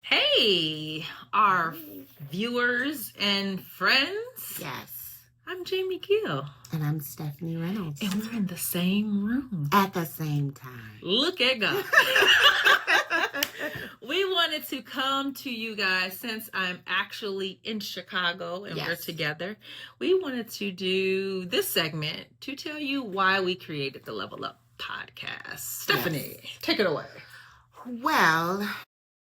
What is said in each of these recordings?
Hey, our viewers and friends. Yes. I'm Jaime Gill. And I'm Stephanie Reynolds. And we're in the same room. At the same time. Look at God. We wanted to come to you guys since I'm actually in Chicago and we're together. We wanted to do this segment to tell you why we created the Level Up podcast. Stephanie, take it away. Well,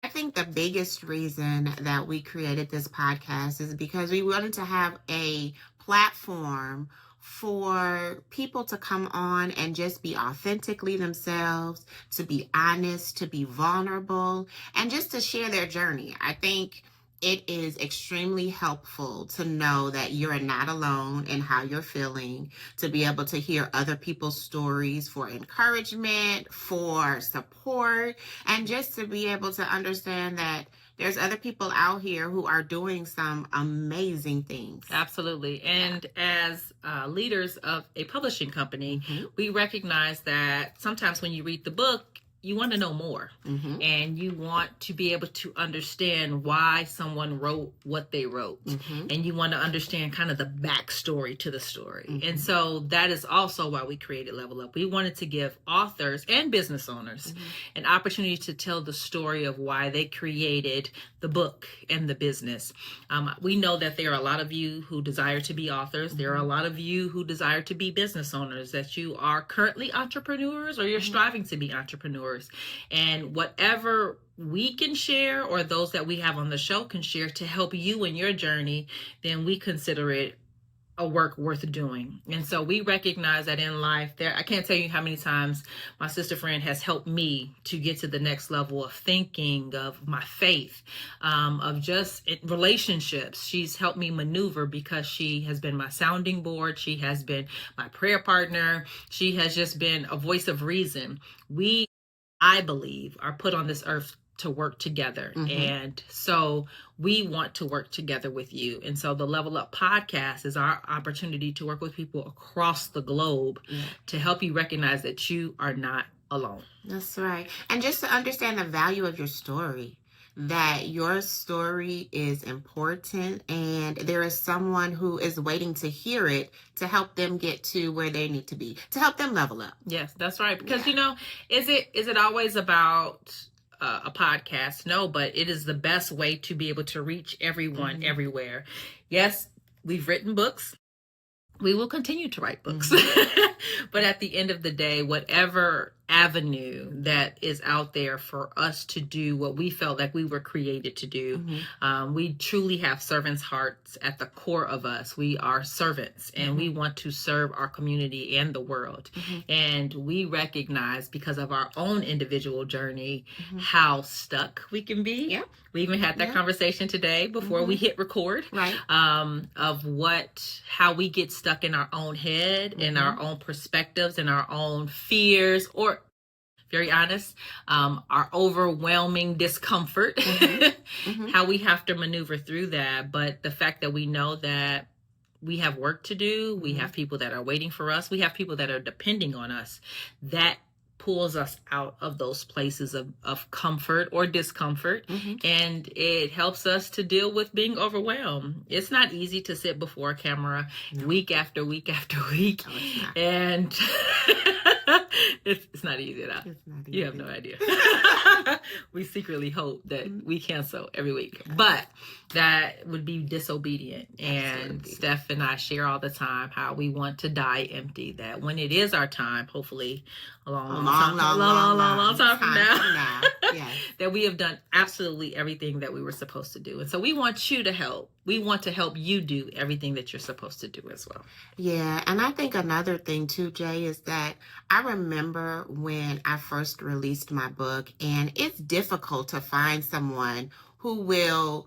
I think the biggest reason that we created this podcast is because we wanted to have a platform for people to come on and just be authentically themselves, to be honest, to be vulnerable, and just to share their journey. I think it is extremely helpful to know that you're not alone in how you're feeling, to be able to hear other people's stories for encouragement, for support, and just to be able to understand that there's other people out here who are doing some amazing things. Absolutely. And as leaders of a publishing company, we recognize that sometimes when you read the book, you want to know more, and you want to be able to understand why someone wrote what they wrote, and you want to understand kind of the backstory to the story. And so that is also why we created Level Up. We wanted to give authors and business owners an opportunity to tell the story of why they created the book and the business. We know that there are a lot of you who desire to be authors. There are a lot of you who desire to be business owners, that you are currently entrepreneurs or you're striving to be entrepreneurs. And whatever we can share, or those that we have on the show can share to help you in your journey, then we consider it a work worth doing. And so we recognize that in life, I can't tell you how many times my sister friend has helped me to get to the next level of thinking, of my faith, of just relationships. She's helped me maneuver because she has been my sounding board. She has been my prayer partner. She has just been a voice of reason. I believe, are put on this earth to work together. And so we want to work together with you. And so the Level Up podcast is our opportunity to work with people across the globe to help you recognize that you are not alone. That's right. And just to understand the value of your story, that your story is important and there is someone who is waiting to hear it to help them get to where they need to be, to help them level up. Yes, that's right. Because, is it always about a podcast? No, but it is the best way to be able to reach everyone everywhere. Yes, we've written books. We will continue to write books. But at the end of the day, whatever avenue that is out there for us to do what we felt like we were created to do, we truly have servants' hearts at the core of us. We are servants, and we want to serve our community and the world. And we recognize, because of our own individual journey, how stuck we can be. We even had that conversation today before we hit record, of how we get stuck in our own head, in our own perspectives, and our own fears, or very honest, our overwhelming discomfort, how we have to maneuver through that. But the fact that we know that we have work to do, we have people that are waiting for us, we have people that are depending on us, that pulls us out of those places of comfort or discomfort. And it helps us to deal with being overwhelmed. It's not easy to sit before a camera week after week after week. No, it's not. And it's not easy at all. It's not easy. You have no idea. We secretly hope that we cancel every week, but that would be disobedient. And Steph and I share all the time how we want to die empty, that when it is our time, hopefully a long time from now, that we have done absolutely everything that we were supposed to do. And so we want you to help. We want to help you do everything that you're supposed to do as well. Yeah, and I think another thing too, Jay, is that I remember when I first released my book, and it's difficult to find someone who will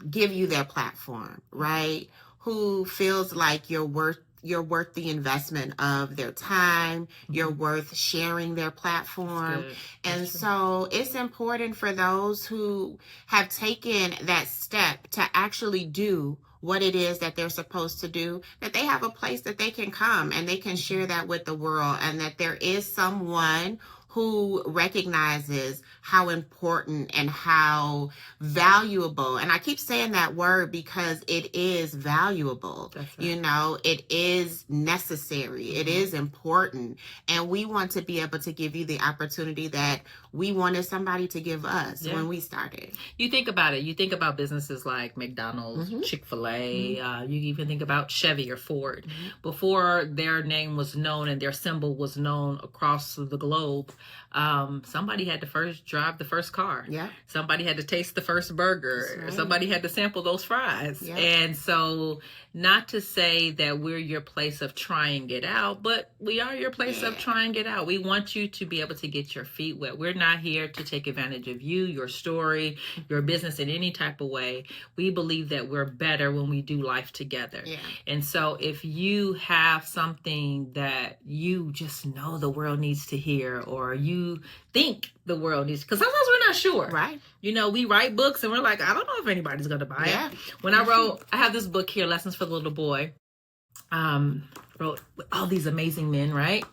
give you their platform, right? Who feels like you're worth the investment of their time. You're worth sharing their platform. And so it's important for those who have taken that step to actually do what it is that they're supposed to do, that they have a place that they can come and they can share that with the world, and that there is someone who recognizes how important and how valuable, and I keep saying that word because it is valuable. That's right. You know, it is necessary. It is important. And we want to be able to give you the opportunity that we wanted somebody to give us when we started. You think about it. You think about businesses like McDonald's, Chick-fil-A. You even think about Chevy or Ford. Before their name was known and their symbol was known across the globe, somebody had to first drive the first car. Yeah. Somebody had to taste the first burger. Right. Somebody had to sample those fries. Yeah. And so, not to say that we're your place of trying it out, but we are your place of trying it out. We want you to be able to get your feet wet. We're not here to take advantage of you, your story, your business in any type of way. We believe that we're better when we do life together. Yeah. And so if you have something that you just know the world needs to hear, or you think the world needs, because sometimes we're not sure. Right. You know, we write books and we're like, I don't know if anybody's going to buy it. When I have this book here, Lessons for the Little Boy, wrote with all these amazing men, right?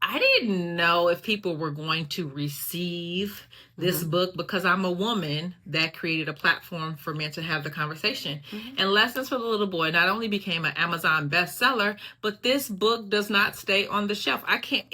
I didn't know if people were going to receive this book because I'm a woman that created a platform for men to have the conversation. And Lessons for the Little Boy not only became an Amazon bestseller, but this book does not stay on the shelf. I can't,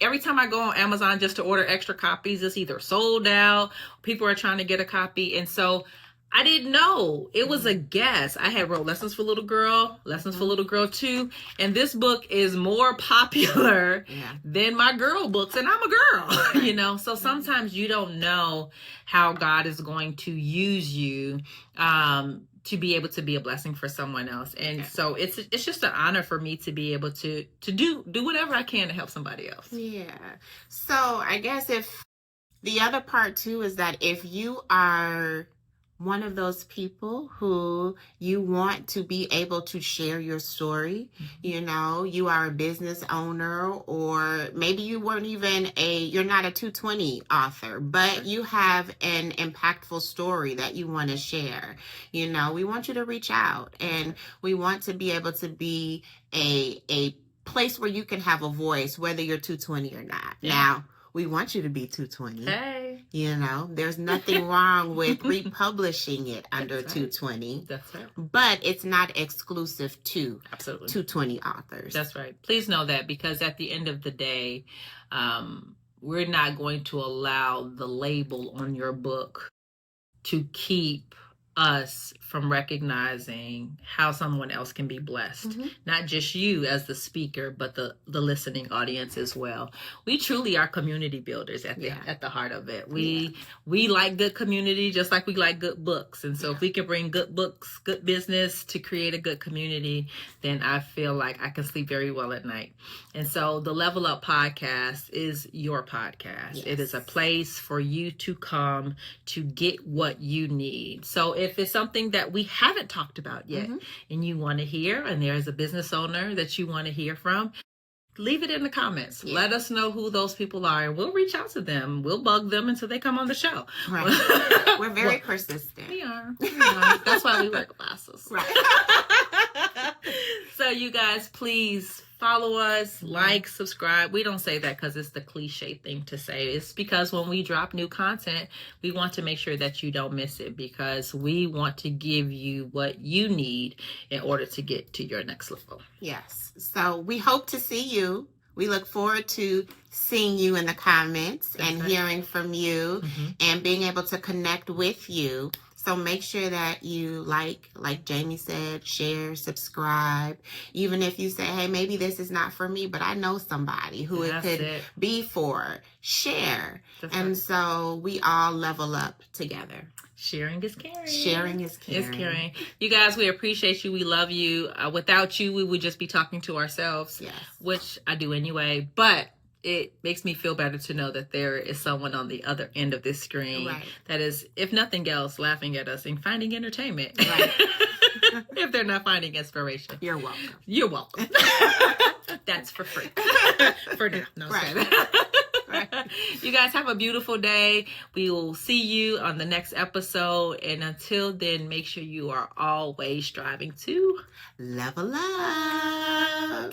every time I go on Amazon just to order extra copies, it's either sold out, people are trying to get a copy. And so I didn't know. It was a guess. I had wrote Lessons for Little Girl, Lessons for Little Girl 2, and this book is more popular than my girl books, and I'm a girl, you know? So sometimes you don't know how God is going to use you to be able to be a blessing for someone else. And so it's just an honor for me to be able to do whatever I can to help somebody else. Yeah. So I guess if the other part too is that if you are one of those people who you want to be able to share your story, you know, you are a business owner, or maybe you weren't even you're not a 220 author, but you have an impactful story that you want to share. You know, we want you to reach out, and we want to be able to be a place where you can have a voice, whether you're 220 or not. Yeah. Now, we want you to be 220. Hey. You know, there's nothing wrong with republishing it under 220. That's right. But it's not exclusive to Absolutely 220 authors. That's right. Please know that, because at the end of the day, we're not going to allow the label on your book to keep us from recognizing how someone else can be blessed. Not just you as the speaker, but the listening audience as well. We truly are community builders at the heart of it. We like good community just like we like good books. And so if we can bring good books, good business to create a good community, then I feel like I can sleep very well at night. And so the Level Up podcast is your podcast. Yes. It is a place for you to come to get what you need. So if it's something that we haven't talked about yet and you want to hear, and there's a business owner that you want to hear from, leave it in the comments. Yeah. Let us know who those people are, and we'll reach out to them. We'll bug them until they come on the show. Right. We're very persistent. We are. That's why we wear glasses. Right. So you guys, please follow us, like, subscribe. We don't say that because it's the cliche thing to say. It's because when we drop new content, we want to make sure that you don't miss it, because we want to give you what you need in order to get to your next level. Yes. So we hope to see you. We look forward to seeing you in the comments and hearing from you and being able to connect with you. So make sure that you like Jamie said, share, subscribe. Even if you say, hey, maybe this is not for me, but I know somebody who it could be for. Share. So we all level up together. Sharing is caring. Sharing is caring. It's caring. You guys, we appreciate you. We love you. Without you, we would just be talking to ourselves, which I do anyway. But it makes me feel better to know that there is someone on the other end of this screen that is, if nothing else, laughing at us and finding entertainment. Right. If they're not finding inspiration. You're welcome. You're welcome. That's for free. For now. No, You guys have a beautiful day. We will see you on the next episode. And until then, make sure you are always striving to level up.